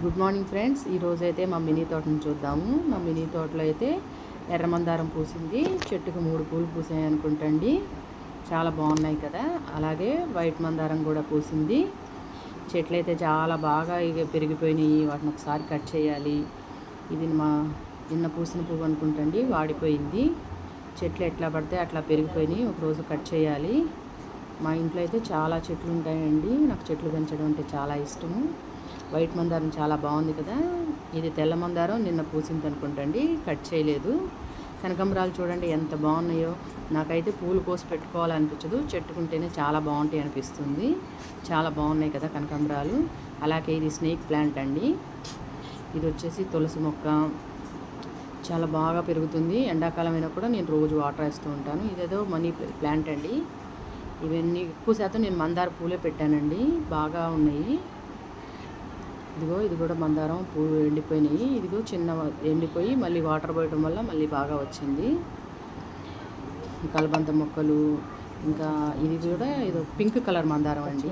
Good morning friends. ఈరోజైతే మా mini తోటను చూద్దాము. మా మినీ తోటలో అయితే ఎర్రమందారం పూసింది. చెట్టుకు 3 పూలు పూసాయి అనుకుంటండి. చాలా బాగున్నాయి కదా. అలాగే వైట్ మందారం కూడా పూసింది. చెట్లు అయితే చాలా బాగా పెరిగిపోయినాయి. వాటిని ఒకసారి కట్ చేయాలి. ఇది నిన్న పూసిన పువ్వు అనుకుంటండి, వాడిపోయింది. చెట్లు ఎట్లా పడితే అట్లా పెరిగిపోయినాయి. ఒకరోజు కట్ చేయాలి. మా ఇంట్లో అయితే చాలా చెట్లు ఉంటాయండి. నాకు చెట్లు పెంచడం అంటే చాలా ఇష్టము. వైట్ మందారం చాలా బాగుంది కదా. ఇది తెల్ల మందారం నిన్న పూసింది అనుకుంటండి, కట్ చేయలేదు. కనకాంబరాలు చూడండి ఎంత బాగున్నాయో. నాకైతే పూలు కోసి పెట్టుకోవాలనిపించదు, చెట్టుకుంటేనే చాలా బాగుంటాయి అనిపిస్తుంది. చాలా బాగున్నాయి కదా కనకాంబరాలు. అలాగే ఇది స్నేక్ ప్లాంట్ అండి. ఇది వచ్చేసి తులసి మొక్క, చాలా బాగా పెరుగుతుంది. ఎండాకాలం అయినా కూడా నేను రోజు వాటర్ వేస్తూ ఉంటాను. ఇదేదో మనీ ప్లాంట్ అండి. ఇవన్నీ ఎక్కువ శాతం నేను మందార పూలే పెట్టానండి, బాగా ఉన్నాయి. ఇదిగో ఇది కూడా మందారం పువ్వు ఎండిపోయినాయి. ఇదిగో చిన్న ఎండిపోయి మళ్ళీ వాటర్ పోయడం వల్ల మళ్ళీ బాగా వచ్చింది. కలబంద మొక్కలు, ఇంకా ఇది కూడా ఏదో పింక్ కలర్ మందారం అండి.